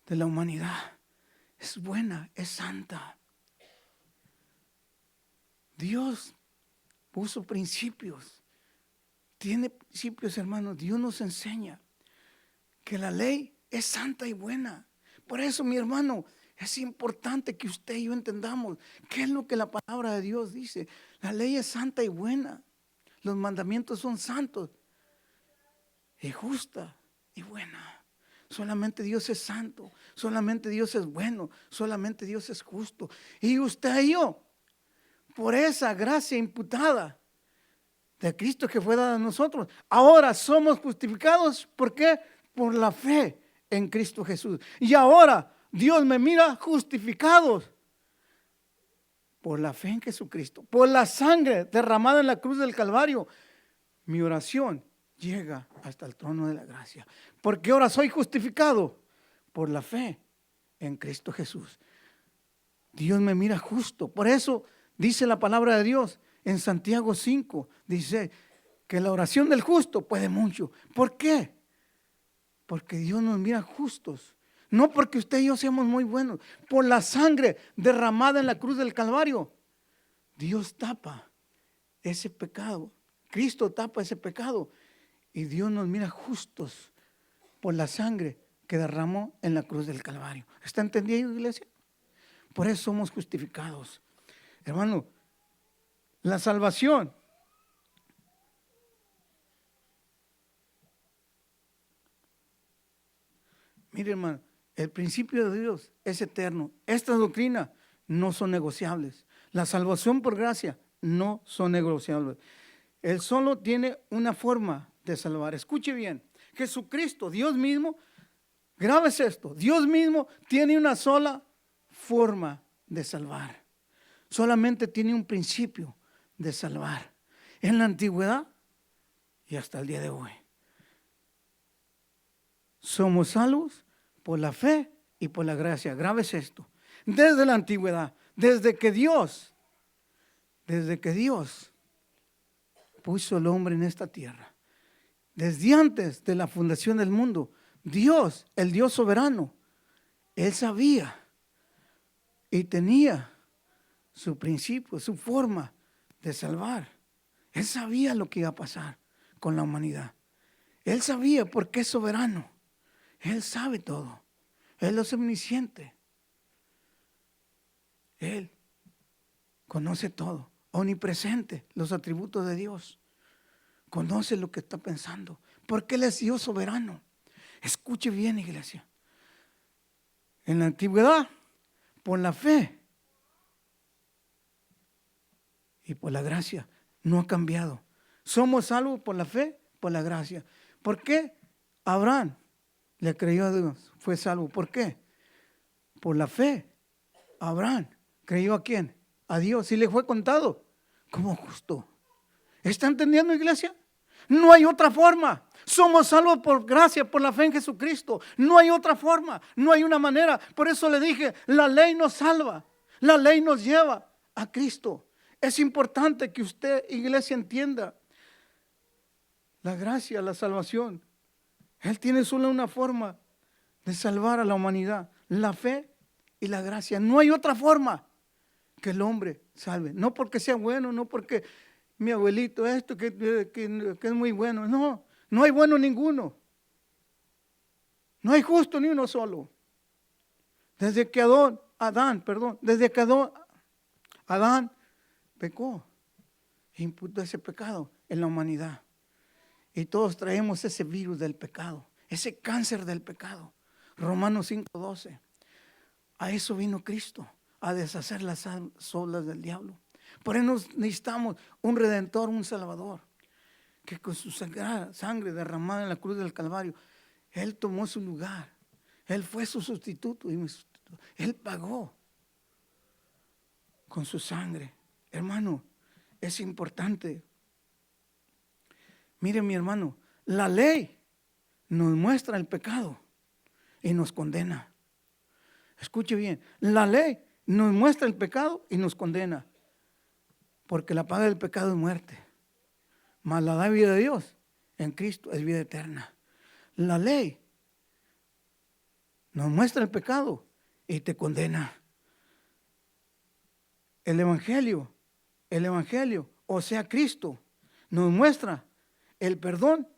de la humanidad es buena, es santa. Dios puso principios. Tiene principios, hermanos. Dios nos enseña que la ley es santa y buena. Por eso, mi hermano, es importante que usted y yo entendamos qué es lo que la palabra de Dios dice. La ley es santa y buena. Los mandamientos son santos y justa y buena. Solamente Dios es santo. Solamente Dios es bueno. Solamente Dios es justo. Y usted y yo, por esa gracia imputada de Cristo que fue dada a nosotros, ahora somos justificados. ¿Por qué? Por la fe en Cristo Jesús. Y ahora Dios me mira justificados por la fe en Jesucristo, por la sangre derramada en la cruz del Calvario. Mi oración llega hasta el trono de la gracia, porque ahora soy justificado por la fe en Cristo Jesús. Dios me mira justo. Por eso dice la palabra de Dios en Santiago 5, dice que la oración del justo puede mucho. ¿Por qué? Porque Dios nos mira justos. No porque usted y yo seamos muy buenos. Por la sangre derramada en la cruz del Calvario, Dios tapa ese pecado. Cristo tapa ese pecado. Y Dios nos mira justos por la sangre que derramó en la cruz del Calvario. ¿Está entendiendo, iglesia? Por eso somos justificados. Hermano, la salvación mire, hermano, el principio de Dios es eterno. Estas doctrinas no son negociables. La salvación por gracia no son negociables. Él solo tiene una forma de salvar. Escuche bien. Jesucristo, Dios mismo, grábese esto. Dios mismo tiene una sola forma de salvar. Solamente tiene un principio de salvar. En la antigüedad y hasta el día de hoy. Somos salvos por la fe y por la gracia. Grábese esto. Desde la antigüedad, desde que Dios desde que Dios puso al hombre en esta tierra, desde antes de la fundación del mundo, Dios, el Dios soberano, Él sabía y tenía su principio, su forma de salvar. Él sabía lo que iba a pasar con la humanidad. Él sabía porque es soberano. Él sabe todo. Él es omnisciente. Él conoce todo, omnipresente, los atributos de Dios. Conoce lo que está pensando, porque Él es Dios soberano. Escuche bien, iglesia. En la antigüedad, por la fe y por la gracia, no ha cambiado. Somos salvos por la fe, por la gracia. ¿Por qué? Abraham le creyó a Dios, fue salvo. ¿Por qué? Por la fe. Abraham creyó ¿a quién? A Dios, y le fue contado como justo. ¿Está entendiendo, iglesia? No hay otra forma. Somos salvos por gracia, por la fe en Jesucristo. No hay otra forma, no hay una manera. Por eso le dije, la ley nos salva, la ley nos lleva a Cristo. Es importante que usted, iglesia, entienda la gracia, la salvación. Él tiene solo una forma de salvar a la humanidad, la fe y la gracia. No hay otra forma que el hombre salve. No porque sea bueno, no porque mi abuelito esto que es muy bueno. No, no hay bueno ninguno. No hay justo ni uno solo. Desde que Adán pecó, imputó ese pecado en la humanidad. Y todos traemos ese virus del pecado, ese cáncer del pecado. Romanos 5:12. A eso vino Cristo, a deshacer las obras del diablo. Por eso necesitamos un redentor, un salvador, que con su sangre derramada en la cruz del Calvario, Él tomó su lugar. Él fue su sustituto y mi sustituto. Él pagó con su sangre. Hermano, es importante. Mire, mi hermano, la ley nos muestra el pecado y nos condena. Escuche bien, la ley nos muestra el pecado y nos condena. Porque la paga del pecado es muerte. Mas la dádiva de Dios en Cristo es vida eterna. La ley nos muestra el pecado y te condena. El evangelio, o sea Cristo, nos muestra el perdón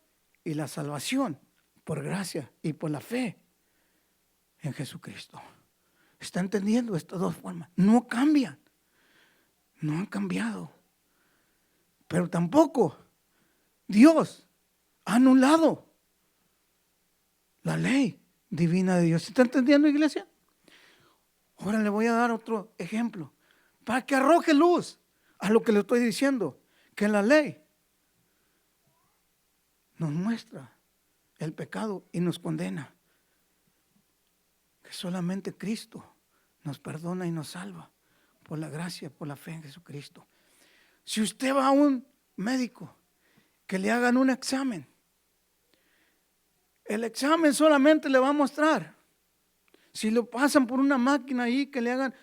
y la salvación por gracia y por la fe en Jesucristo. ¿Está entendiendo estas dos formas? No cambian. No han cambiado. Pero tampoco Dios ha anulado la ley divina de Dios. ¿Está entendiendo, iglesia? Ahora le voy a dar otro ejemplo para que arroje luz a lo que le estoy diciendo, que la ley nos muestra el pecado y nos condena, que solamente Cristo nos perdona y nos salva por la gracia, por la fe en Jesucristo. Si usted va a un médico que le hagan un examen, el examen solamente le va a mostrar, si lo pasan por una máquina ahí que le hagan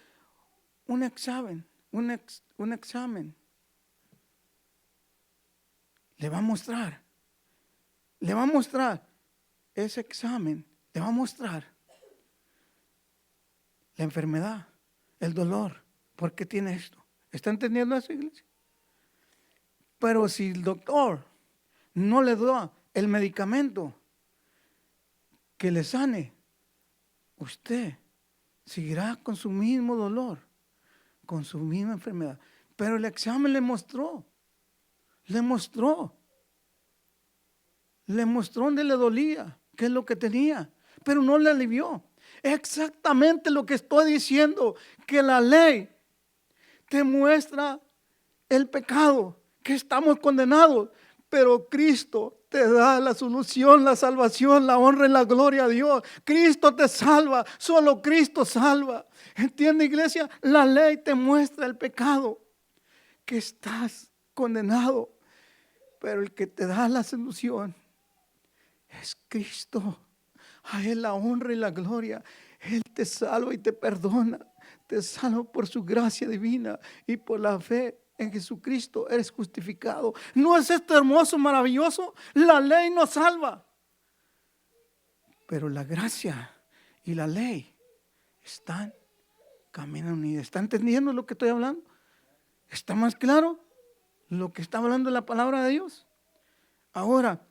un examen, le va a mostrar ese examen, le va a mostrar la enfermedad, el dolor. ¿Por qué tiene esto? ¿Está entendiendo eso, iglesia? Pero si el doctor no le da el medicamento que le sane, usted seguirá con su mismo dolor, con su misma enfermedad. Pero el examen le mostró dónde le dolía, qué es lo que tenía, pero no le alivió. Exactamente lo que estoy diciendo, que la ley te muestra el pecado, que estamos condenados, pero Cristo te da la solución, la salvación, la honra y la gloria a Dios. Cristo te salva, solo Cristo salva. ¿Entiende, iglesia? La ley te muestra el pecado, que estás condenado, pero el que te da la solución es Cristo. A Él la honra y la gloria. Él te salva y te perdona. Te salva por su gracia divina y por la fe en Jesucristo eres justificado. ¿No es esto hermoso, maravilloso? La ley nos salva. Pero la gracia y la ley están caminando unidas. ¿Está entendiendo lo que estoy hablando? ¿Está más claro lo que está hablando la palabra de Dios? Ahora,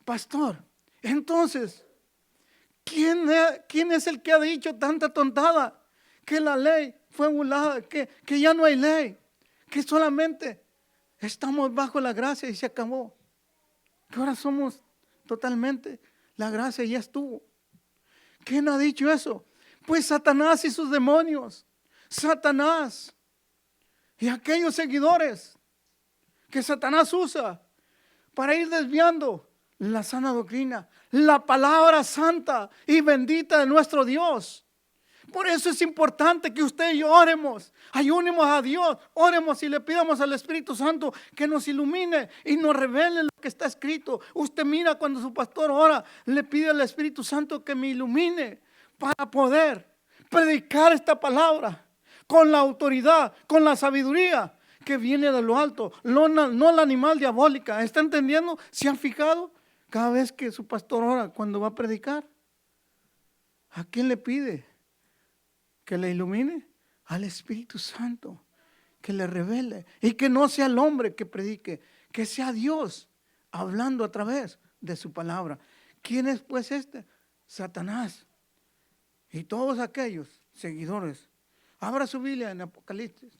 pastor, entonces, ¿quién es el que ha dicho tanta tontada? Que la ley fue burlada, que ya no hay ley, que solamente estamos bajo la gracia y se acabó. Que ahora somos totalmente, la gracia ya estuvo. ¿Quién ha dicho eso? Pues Satanás y sus demonios. Satanás y aquellos seguidores que Satanás usa para ir desviando la sana doctrina, la palabra santa y bendita de nuestro Dios. Por eso es importante que usted y yo oremos, ayunemos a Dios, oremos y le pidamos al Espíritu Santo que nos ilumine y nos revele lo que está escrito. Usted mira cuando su pastor ora, le pide al Espíritu Santo que me ilumine para poder predicar esta palabra con la autoridad, con la sabiduría que viene de lo alto, no la animal diabólica. ¿Está entendiendo? ¿Se han fijado? Cada vez que su pastor ora, cuando va a predicar, ¿a quién le pide que le ilumine? Al Espíritu Santo, que le revele, y que no sea el hombre que predique, que sea Dios hablando a través de su palabra. ¿Quién es pues este? Satanás y todos aquellos seguidores. Abra su Biblia en Apocalipsis.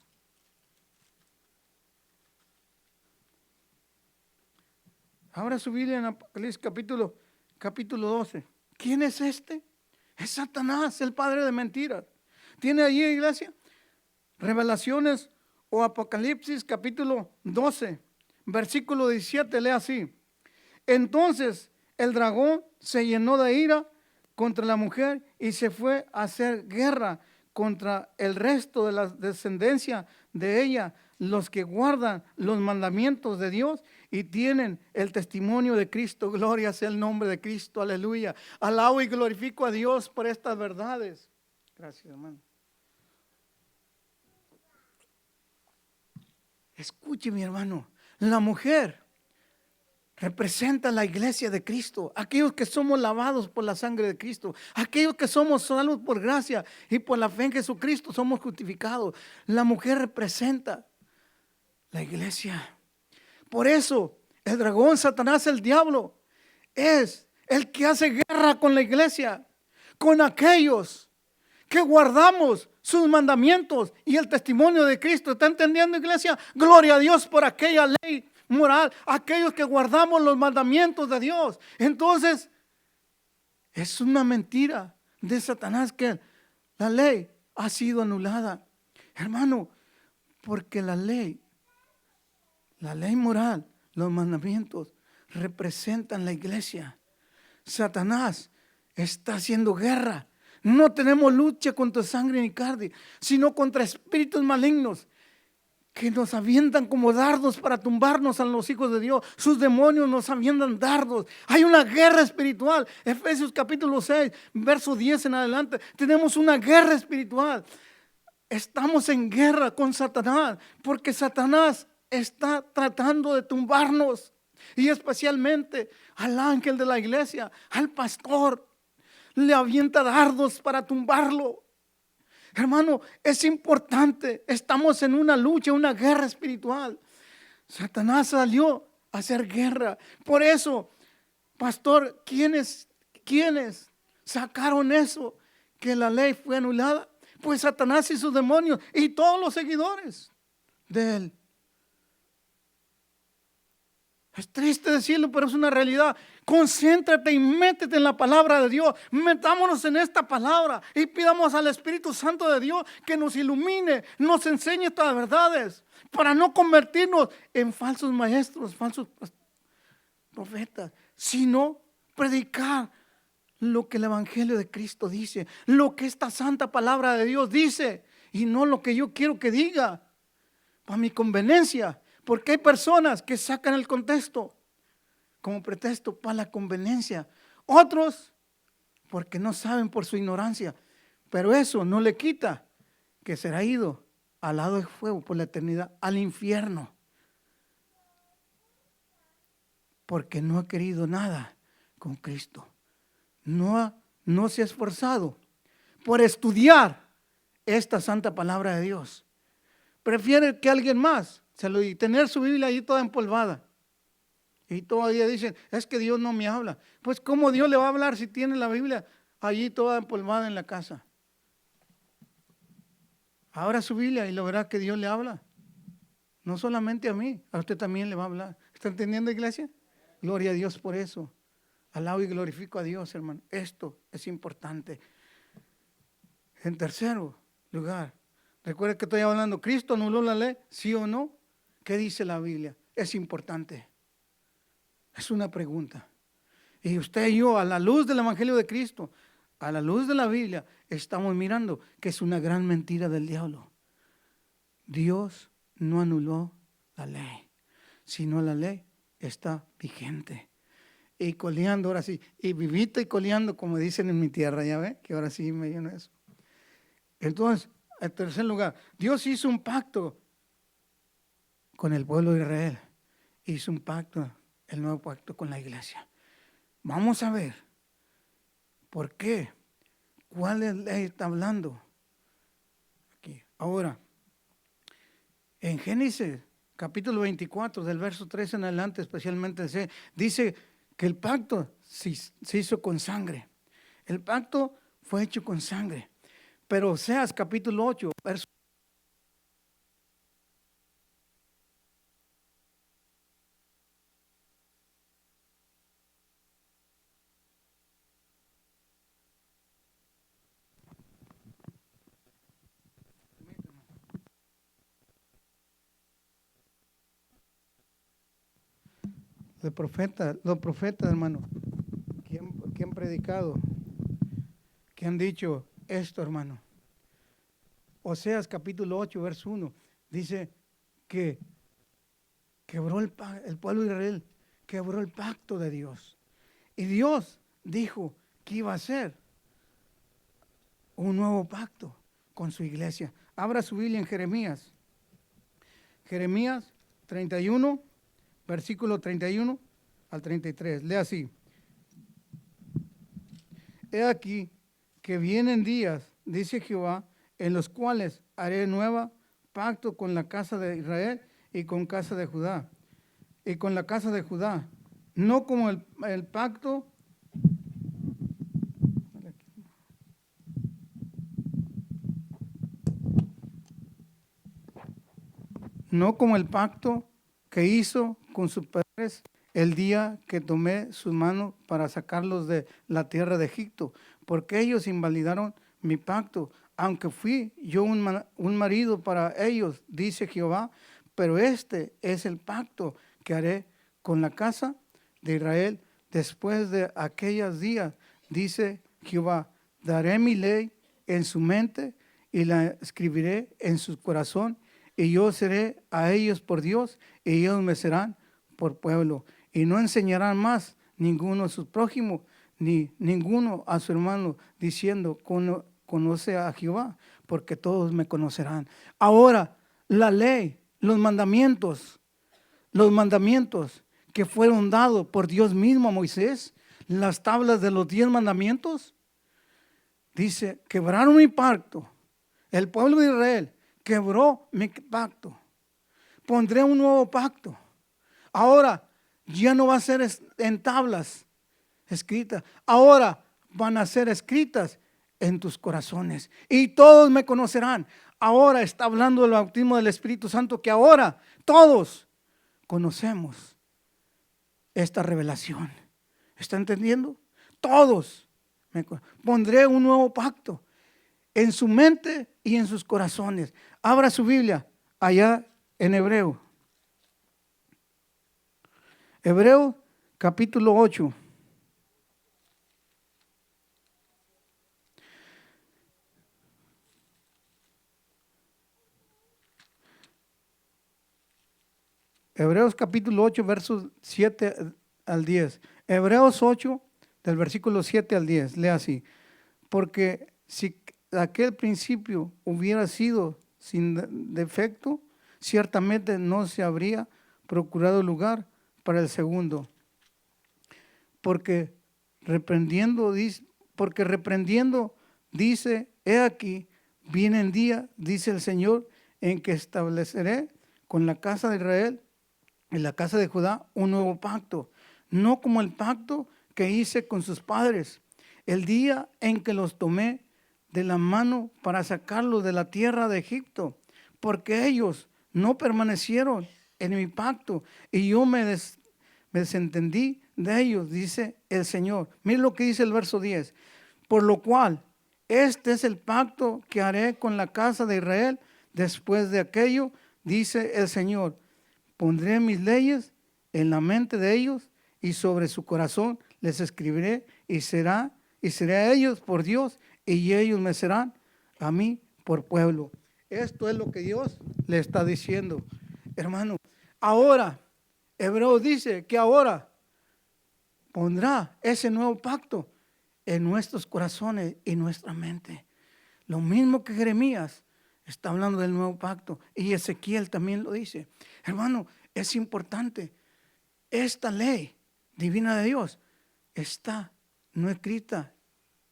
Abra su Biblia en Apocalipsis capítulo 12. ¿Quién es este? Es Satanás, el padre de mentiras. ¿Tiene allí, iglesia? Revelaciones o Apocalipsis capítulo 12, versículo 17, lee así. Entonces el dragón se llenó de ira contra la mujer y se fue a hacer guerra contra el resto de la descendencia de ella, los que guardan los mandamientos de Dios y tienen el testimonio de Cristo. Gloria sea el nombre de Cristo, aleluya. Alabo y glorifico a Dios por estas verdades. Gracias, hermano. Escuche, mi hermano, la mujer representa la iglesia de Cristo, aquellos que somos lavados por la sangre de Cristo, aquellos que somos salvos por gracia y por la fe en Jesucristo somos justificados. La mujer representa la iglesia. Por eso el dragón, Satanás, el diablo, es el que hace guerra con la iglesia, con aquellos que guardamos sus mandamientos y el testimonio de Cristo. ¿Está entendiendo, iglesia? Gloria a Dios por aquella ley moral, aquellos que guardamos los mandamientos de Dios. Entonces, es una mentira de Satanás que la ley ha sido anulada, hermano, porque la ley moral, los mandamientos representan la iglesia. Satanás está haciendo guerra. No tenemos lucha contra sangre ni carne, sino contra espíritus malignos que nos avientan como dardos para tumbarnos a los hijos de Dios. Sus demonios nos avientan dardos. Hay una guerra espiritual. Efesios capítulo 6, verso 10 en adelante. Tenemos una guerra espiritual. Estamos en guerra con Satanás, porque Satanás está tratando de tumbarnos, y especialmente al ángel de la iglesia, al pastor, le avienta dardos para tumbarlo. Hermano, es importante, estamos en una lucha, una guerra espiritual. Satanás salió a hacer guerra. Por eso, pastor, ¿quiénes sacaron eso? Que la ley fue anulada. Pues Satanás y sus demonios y todos los seguidores de él. Es triste decirlo, pero es una realidad. Concéntrate y métete en la palabra de Dios. Metámonos en esta palabra y pidamos al Espíritu Santo de Dios que nos ilumine, nos enseñe estas verdades para no convertirnos en falsos maestros, falsos profetas, sino predicar lo que el Evangelio de Cristo dice, lo que esta santa palabra de Dios dice, y no lo que yo quiero que diga para mi conveniencia. Porque hay personas que sacan el contexto como pretexto para la conveniencia. Otros porque no saben por su ignorancia. Pero eso no le quita que será ido al lado de fuego por la eternidad, al infierno. Porque no ha querido nada con Cristo. No se ha esforzado por estudiar esta santa palabra de Dios. Prefiere que alguien más y tener su Biblia ahí toda empolvada. Y todavía dicen, es que Dios no me habla. Pues ¿cómo Dios le va a hablar si tiene la Biblia allí toda empolvada en la casa? Abra su Biblia y lo verá que Dios le habla. No solamente a mí, a usted también le va a hablar. ¿Está entendiendo, iglesia? Gloria a Dios por eso. Alabo y glorifico a Dios, hermano. Esto es importante. En tercero lugar, recuerda que estoy hablando, ¿Cristo anuló la ley? ¿Sí o no? ¿Qué dice la Biblia? Es importante. Es una pregunta. Y usted y yo, a la luz del Evangelio de Cristo, a la luz de la Biblia, estamos mirando que es una gran mentira del diablo. Dios no anuló la ley, sino la ley está vigente. Y coleando, ahora sí, y vivita y coleando, como dicen en mi tierra, ya ve, que ahora sí me lleno eso. Entonces, en tercer lugar, Dios hizo un pacto con el pueblo de Israel. Hizo un pacto, el nuevo pacto con la iglesia. Vamos a ver, ¿por qué? ¿Cuál ley está hablando? Aquí. Ahora, en Génesis, capítulo 24, del verso 13 en adelante, especialmente dice que el pacto se hizo con sangre. El pacto fue hecho con sangre. Pero Oseas, capítulo 8, verso. Los profetas, hermano, que han predicado, que han dicho esto, hermano. Oseas capítulo 8, verso 1, dice que quebró el pueblo de Israel, quebró el pacto de Dios. Y Dios dijo que iba a hacer un nuevo pacto con su iglesia. Abra su Biblia en Jeremías. Jeremías 31, versículo 31 al 33. Lea así. He aquí que vienen días, dice Jehová, en los cuales haré nueva pacto con la casa de Israel y con casa de Judá. Y con la casa de Judá, no como el pacto. No como el pacto que hizo con sus padres el día que tomé sus manos para sacarlos de la tierra de Egipto, porque ellos invalidaron mi pacto, aunque fui yo un marido para ellos, dice Jehová, pero este es el pacto que haré con la casa de Israel después de aquellos días, dice Jehová, daré mi ley en su mente y la escribiré en su corazón, y yo seré a ellos por Dios, y ellos me serán por pueblo. Y no enseñarán más ninguno a su prójimo, ni ninguno a su hermano, diciendo, conoce a Jehová, porque todos me conocerán. Ahora, la ley, los mandamientos que fueron dados por Dios mismo a Moisés, las tablas de los 10 mandamientos, dice, quebraron mi pacto. El pueblo de Israel quebró mi pacto. Pondré un nuevo pacto. Ahora ya no va a ser en tablas escritas. Ahora van a ser escritas en tus corazones. Y todos me conocerán. Ahora está hablando del bautismo del Espíritu Santo, que ahora todos conocemos esta revelación. ¿Está entendiendo? Todos. Pondré un nuevo pacto en su mente y en sus corazones. Abra su Biblia allá en Hebreo. Hebreo capítulo 8. Hebreos capítulo 8, versos 7 al 10. Hebreos 8, del versículo 7 al 10. Lea así. Porque si aquel principio hubiera sido sin defecto, ciertamente no se habría procurado lugar para el segundo. Porque reprendiendo, dice, he aquí, viene el día, dice el Señor, en que estableceré con la casa de Israel y la casa de Judá un nuevo pacto, no como el pacto que hice con sus padres, el día en que los tomé de la mano para sacarlos de la tierra de Egipto, porque ellos no permanecieron en mi pacto y yo me desentendí de ellos, dice el Señor. Miren lo que dice el verso 10. Por lo cual, este es el pacto que haré con la casa de Israel después de aquello, dice el Señor. Pondré mis leyes en la mente de ellos y sobre su corazón les escribiré y seré a ellos por Dios y ellos me serán a mí por pueblo. Esto es lo que Dios le está diciendo, hermano. Ahora, Hebreos dice que ahora pondrá ese nuevo pacto en nuestros corazones y nuestra mente. Lo mismo que Jeremías está hablando del nuevo pacto y Ezequiel también lo dice. Hermano, es importante. Esta ley divina de Dios está no escrita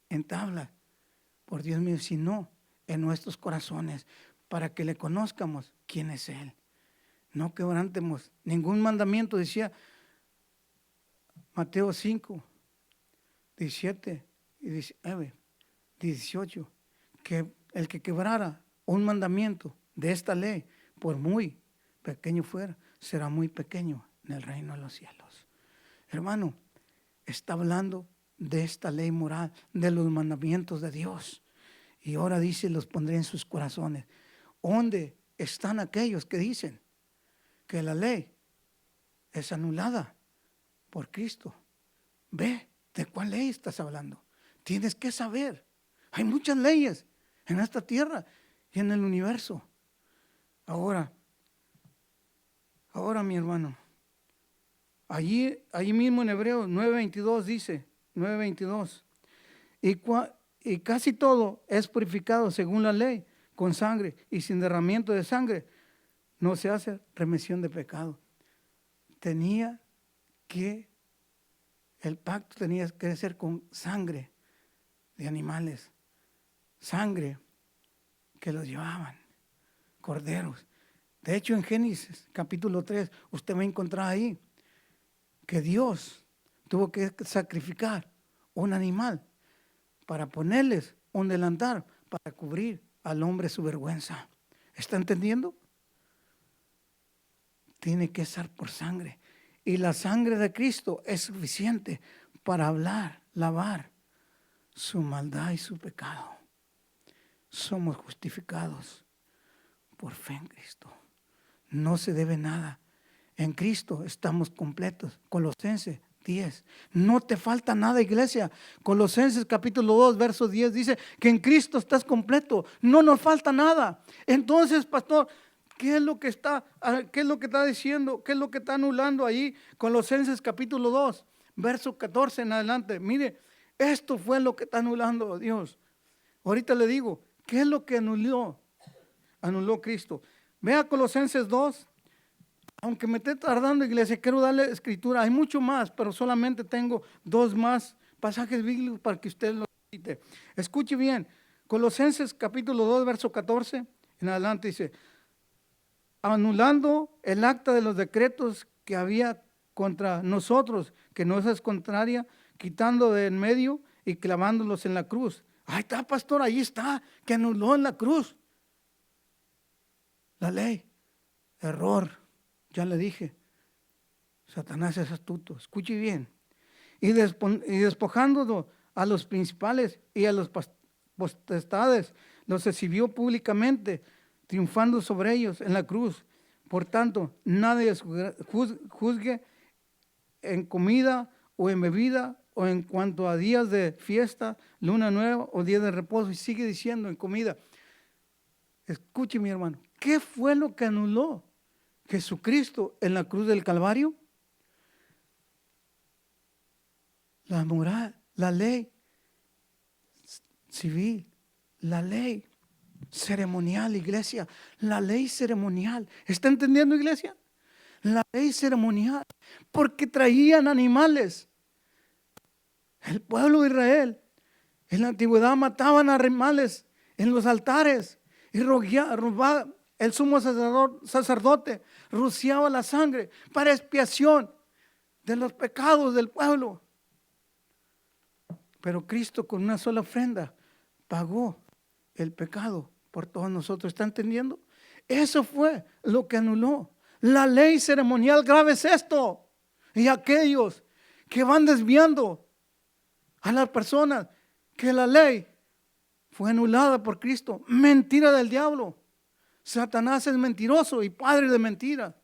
en tabla por Dios mío, sino en nuestros corazones para que le conozcamos quién es Él. No quebrantemos ningún mandamiento, decía Mateo 5, 17 y 19, 18, que el que quebrara un mandamiento de esta ley, por muy pequeño fuera, será muy pequeño en el reino de los cielos. Hermano, está hablando de esta ley moral, de los mandamientos de Dios. Y ahora dice, los pondré en sus corazones. ¿Dónde están aquellos que dicen que la ley es anulada por Cristo? Ve, ¿de cuál ley estás hablando? Tienes que saber. Hay muchas leyes en esta tierra y en el universo. Ahora mi hermano, allí mismo en Hebreos 9:22 dice, 9:22, y casi todo es purificado según la ley, con sangre, y sin derramamiento de sangre no se hace remisión de pecado. El pacto tenía que ser con sangre de animales, sangre que los llevaban, corderos. De hecho, en Génesis capítulo 3, usted va a encontrar ahí que Dios tuvo que sacrificar un animal para ponerles un delantal para cubrir al hombre su vergüenza. ¿Está entendiendo? Tiene que ser por sangre. Y la sangre de Cristo es suficiente para lavar su maldad y su pecado. Somos justificados por fe en Cristo. No se debe nada. En Cristo estamos completos. Colosenses 10. No te falta nada, iglesia. Colosenses capítulo 2, verso 10 dice que en Cristo estás completo. No nos falta nada. Entonces, pastor, ¿qué es lo que está diciendo? ¿Qué es lo que está anulando ahí? Colosenses capítulo 2, verso 14 en adelante. Mire, esto fue lo que está anulando Dios. Ahorita le digo, ¿qué es lo que anuló Cristo? Vea Colosenses 2. Aunque me esté tardando, iglesia, quiero darle escritura. Hay mucho más, pero solamente tengo 2 más pasajes bíblicos para que usted lo cite. Escuche bien. Colosenses capítulo 2, verso 14 en adelante dice, anulando el acta de los decretos que había contra nosotros, que nos es contraria, quitando de en medio y clavándolos en la cruz. Ahí está, pastor, ahí está, que anuló en la cruz la ley. Error. Ya le dije, Satanás es astuto. Escuche bien. Y despojando a los principales y a los potestades, los exhibió públicamente, triunfando sobre ellos en la cruz. Por tanto, nadie juzgue en comida o en bebida o en cuanto a días de fiesta, luna nueva o día de reposo. Y sigue diciendo en comida. Escuche, mi hermano, ¿qué fue lo que anuló Jesucristo en la cruz del Calvario? La moral, la ley civil, la ley ceremonial, iglesia. La ley ceremonial. ¿Está entendiendo, iglesia? La ley ceremonial. Porque traían animales. El pueblo de Israel en la antigüedad mataban animales en los altares y el sumo sacerdote rociaba la sangre para expiación de los pecados del pueblo. Pero Cristo con una sola ofrenda pagó el pecado por todos nosotros. ¿Está entendiendo? Eso fue lo que anuló. La ley ceremonial grave es esto. Y aquellos que van desviando a las personas, que la ley fue anulada por Cristo. Mentira del diablo. Satanás es mentiroso y padre de mentira.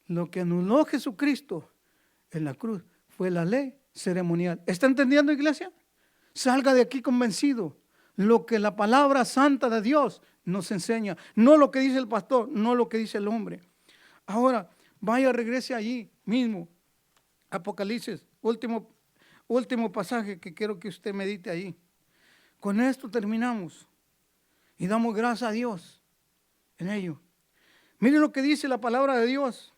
Lo que anuló Jesucristo en la cruz fue la ley ceremonial. ¿Está entendiendo, iglesia? Salga de aquí convencido. Lo que la palabra santa de Dios nos enseña. No lo que dice el pastor, no lo que dice el hombre. Ahora, vaya, regrese allí mismo. Apocalipsis, último pasaje que quiero que usted medite ahí. Con esto terminamos y damos gracias a Dios en ello. Mire lo que dice la palabra de Dios.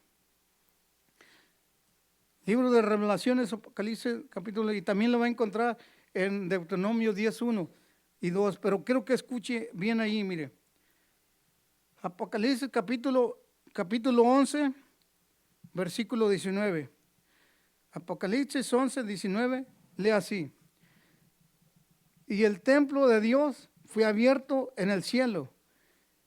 Libro de Revelaciones, Apocalipsis, capítulo, y también lo va a encontrar en Deuteronomio 10:1 y 2, pero quiero que escuche bien ahí, mire. Apocalipsis capítulo 11, versículo 19. Apocalipsis 11, 19, lee así. Y el templo de Dios fue abierto en el cielo,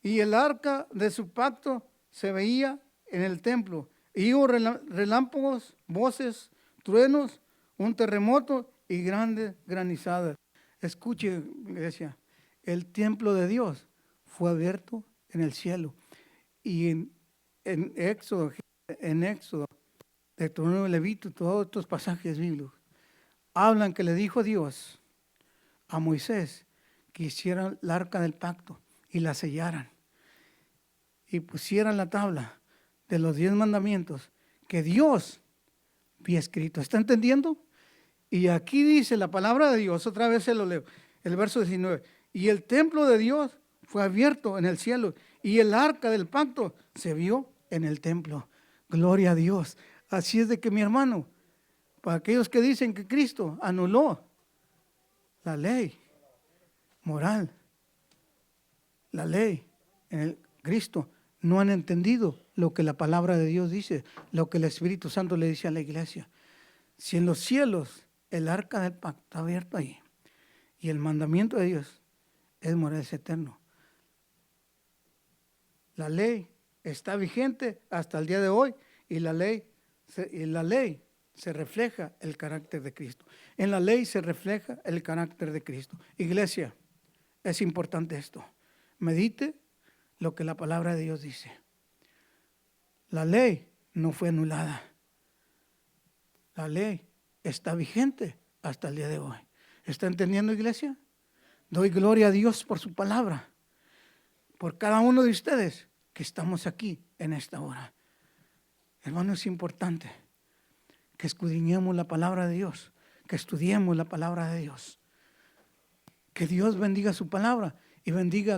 y el arca de su pacto se veía en el templo. Y hubo relámpagos, voces, truenos, un terremoto y grandes granizadas. Escuche, iglesia, el templo de Dios fue abierto en el cielo. Y en Éxodo, Deuteronomio, Levito, todos estos pasajes bíblicos hablan que le dijo Dios a Moisés que hicieran el arca del pacto y la sellaran y pusieran la tabla de los 10 mandamientos que Dios había escrito. ¿Está entendiendo? Y aquí dice la palabra de Dios, otra vez se lo leo, el verso 19. Y el templo de Dios fue abierto en el cielo y el arca del pacto se vio en el templo. Gloria a Dios. Así es de que, mi hermano, para aquellos que dicen que Cristo anuló la ley moral, la ley en el Cristo, no han entendido lo que la palabra de Dios dice, lo que el Espíritu Santo le dice a la iglesia. Si en los cielos el arca del pacto está abierto ahí y el mandamiento de Dios es moral, es eterno, la ley está vigente hasta el día de hoy y la ley se refleja el carácter de Cristo. En la ley se refleja el carácter de Cristo. Iglesia, es importante esto. Medite lo que la palabra de Dios dice. La ley no fue anulada. La ley está vigente hasta el día de hoy. ¿Está entendiendo, iglesia? Doy gloria a Dios por su palabra, por cada uno de ustedes que estamos aquí en esta hora. Hermano, es importante que escudriñemos la palabra de Dios, que estudiemos la palabra de Dios. Que Dios bendiga su palabra y bendiga